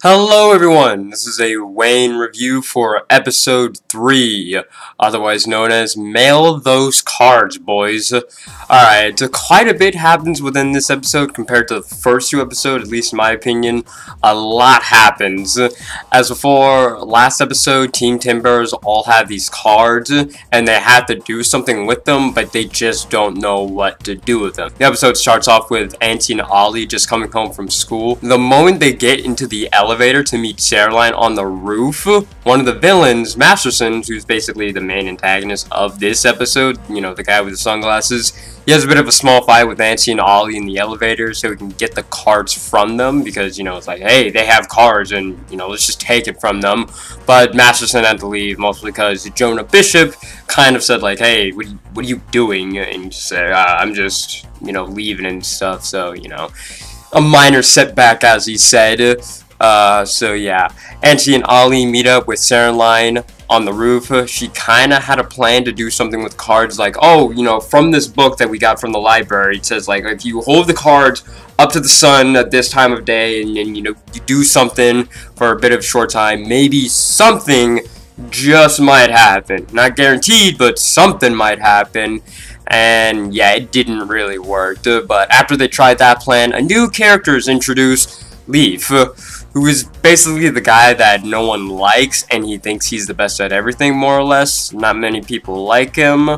Hello everyone, this is a Wayne review for episode 3, otherwise known as Mail Those Cards, boys. Alright, quite a bit happens within this episode compared to the first two episodes, at least in my opinion. A lot happens. As before, last episode, Team Timbers all have these cards, and they have to do something with them, but they just don't know what to do with them. The episode starts off with Auntie and Ollie just coming home from school. The moment they get into the elevator to meet Caroline on the roof, one of the villains, Masterson, who's basically the main antagonist of this episode, you know, the guy with the sunglasses, he has a bit of a small fight with Auntie and Ollie in the elevator so he can get the cards from them because, you know, it's like, hey, they have cards and, you know, let's just take it from them. But Masterson had to leave mostly because Jonah Bishop kind of said, like, hey, what are you doing? And he just said, I'm just, you know, leaving and stuff. So, you know, a minor setback, as he said. So yeah, Auntie and Ollie meet up with Caroline on the roof. She kind of had a plan to do something with cards, like, oh, you know, from this book that we got from the library, it says, like, if you hold the cards up to the sun at this time of day and you know, you do something for a bit of short time, maybe something just might happen. Not guaranteed, but something might happen. And yeah, it didn't really work. But after they tried that plan, a new character is introduced, Leaf, who is basically the guy that no one likes, and he thinks he's the best at everything, more or less. Not many people like him,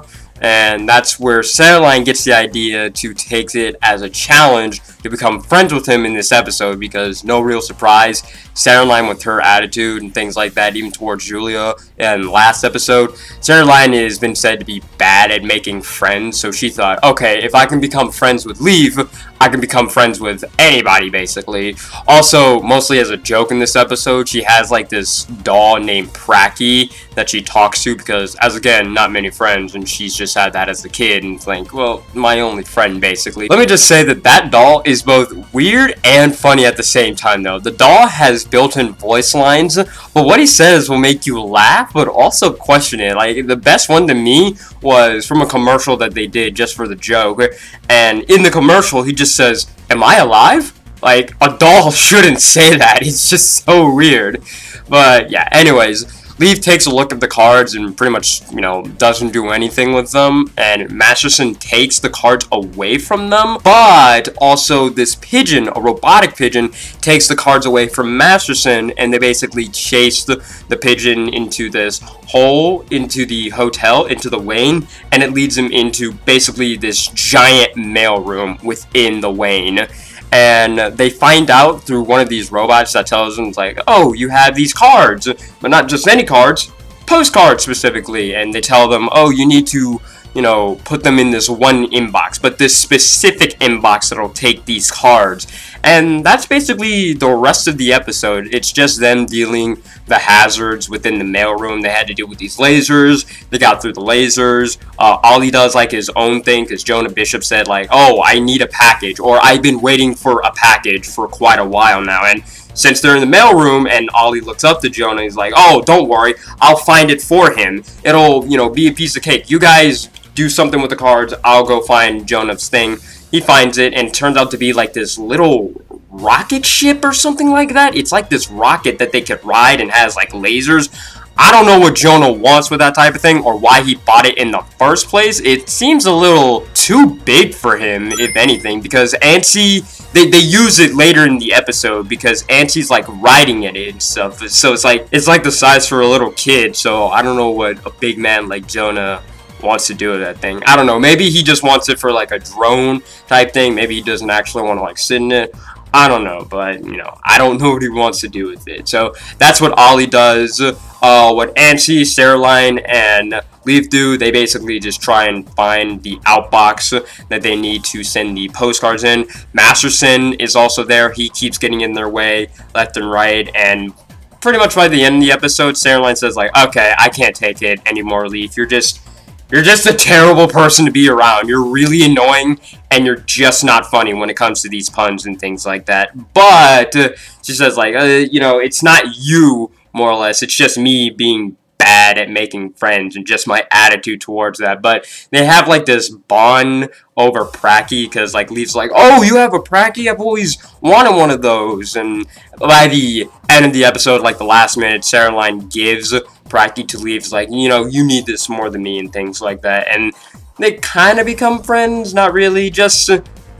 and that's where Caroline gets the idea to take it as a challenge to become friends with him in this episode, because no real surprise, Caroline, with her attitude and things like that, even towards Julia in last episode, Caroline has been said to be bad at making friends, so she thought, okay, if I can become friends with Leaf, I can become friends with anybody, basically. Also, mostly as a joke in this episode, she has like this doll named Pracky that she talks to because, as again, not many friends, and she's just had that as a kid and think, well, my only friend, basically. Let me just say that that doll is both weird and funny at the same time, though. The doll has built-in voice lines, but what he says will make you laugh, but also question it. Like, the best one to me was from a commercial that they did just for the joke, and in the commercial, he just says, "Am I alive?" Like, a doll shouldn't say that. It's just so weird. But yeah, anyways, Leaf takes a look at the cards and pretty much, you know, doesn't do anything with them, and Masterson takes the cards away from them, but also this pigeon, a robotic pigeon, takes the cards away from Masterson, and they basically chase the pigeon into this hole, into the hotel, into the Wayne, and it leads them into basically this giant mailroom within the Wayne. And they find out through one of these robots that tells them, like, oh, you have these cards, but not just any cards, postcards specifically. And they tell them, oh, you need to, you know, put them in this one inbox, but this specific inbox that'll take these cards. And that's basically the rest of the episode. It's just them dealing the hazards within the mailroom. They had to deal with these lasers. They got through the lasers. Ollie does like his own thing because Jonah Bishop said, like, oh, I need a package, or I've been waiting for a package for quite a while now. And since they're in the mailroom and Ollie looks up to Jonah, he's like, oh, don't worry, I'll find it for him. It'll, you know, be a piece of cake. You guys do something with the cards. I'll go find Jonah's thing. He finds it, and it turns out to be like this little rocket ship or something like that. It's like this rocket that they could ride and has like lasers. I don't know what Jonah wants with that type of thing or why he bought it in the first place. It seems a little too big for him, if anything, because Auntie, they use it later in the episode because Auntie's like riding it and stuff. So it's like the size for a little kid. So I don't know what a big man like Jonah wants to do with that thing. I don't know, maybe he just wants it for like a drone type thing. Maybe he doesn't actually want to like sit in it. I don't know, but you know, I don't know what he wants to do with it. So that's what Ollie does. What Auntie, Caroline, and Leaf do, they basically just try and find the outbox that they need to send the postcards in. Masterson is also there. He keeps getting in their way left and right, and pretty much by the end of the episode, Caroline says, like, okay, I can't take it anymore, Leaf. You're just a terrible person to be around. You're really annoying, and you're just not funny when it comes to these puns and things like that. But she says, like, you know, it's not you, more or less. It's just me being bad at making friends and just my attitude towards that. But they have like this bond over Pracky because like Leaf's like, oh, you have a Pracky? I've always wanted one of those. And by the end of the episode, like the last minute, Caroline gives Pracky to Leaf's like, you know, you need this more than me and things like that. And they kind of become friends, not really, just,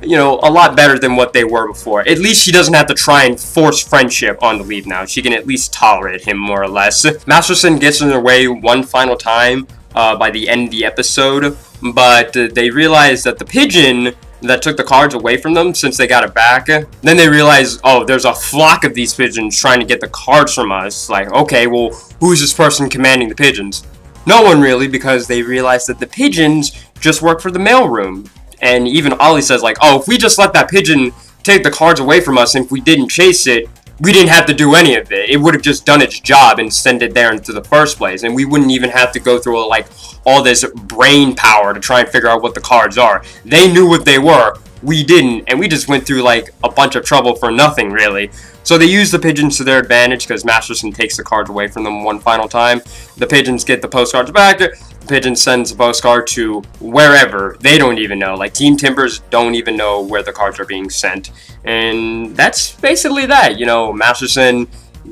you know, a lot better than what they were before. At least she doesn't have to try and force friendship on the Leaf now. She can at least tolerate him, more or less. Masterson gets in their way one final time by the end of the episode, but they realize that the pigeon that took the cards away from them, since they got it back, then they realize, oh, there's a flock of these pigeons trying to get the cards from us. Like, okay, well, who's this person commanding the pigeons? No one really, because they realize that the pigeons just work for the mailroom. And even Ollie says, like, oh, if we just let that pigeon take the cards away from us and if we didn't chase it, we didn't have to do any of it. It would have just done its job and sent it there into the first place. And we wouldn't even have to go through, like, all this brain power to try and figure out what the cards are. They knew what they were. We didn't. And we just went through, like, a bunch of trouble for nothing, really. So they use the pigeons to their advantage because Masterson takes the cards away from them one final time. The pigeons get the postcards back. The pigeon sends the postcard to wherever. They don't even know. Like, Team Timbers don't even know where the cards are being sent. And that's basically that. You know, Masterson,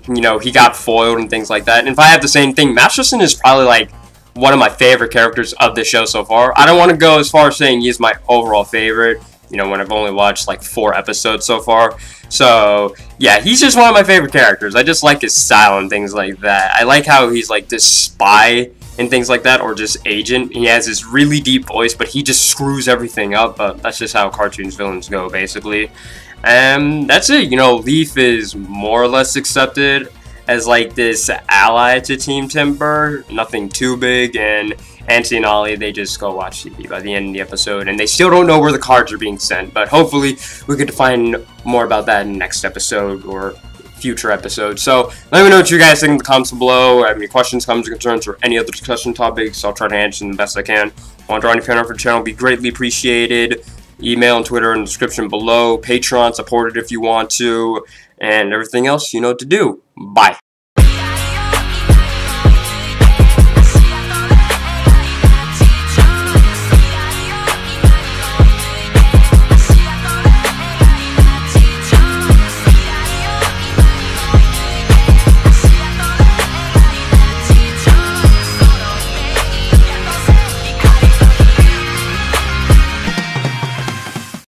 you know, he got foiled and things like that. And if I have the same thing, Masterson is probably, like, one of my favorite characters of the show so far. I don't want to go as far as saying he's my overall favorite, you know, when I've only watched, like, 4 episodes so far. So, yeah, he's just one of my favorite characters. I just like his style and things like that. I like how he's, like, this spy and things like that, or just agent. He has this really deep voice, but he just screws everything up. But that's just how cartoons villains go, basically. And that's it. You know, Leaf is more or less accepted as, like, this ally to Team Timber. Nothing too big, and Auntie and Ollie, they just go watch TV by the end of the episode, and they still don't know where the cards are being sent, but hopefully we get to find more about that in the next episode, or future episodes. So let me know what you guys think in the comments below. Have any questions, comments, or concerns, or any other discussion topics. I'll try to answer them the best I can. Want to draw any fan art for the channel, be greatly appreciated. Email and Twitter in the description below. Patreon, support it if you want to, and everything else you know what to do. Bye.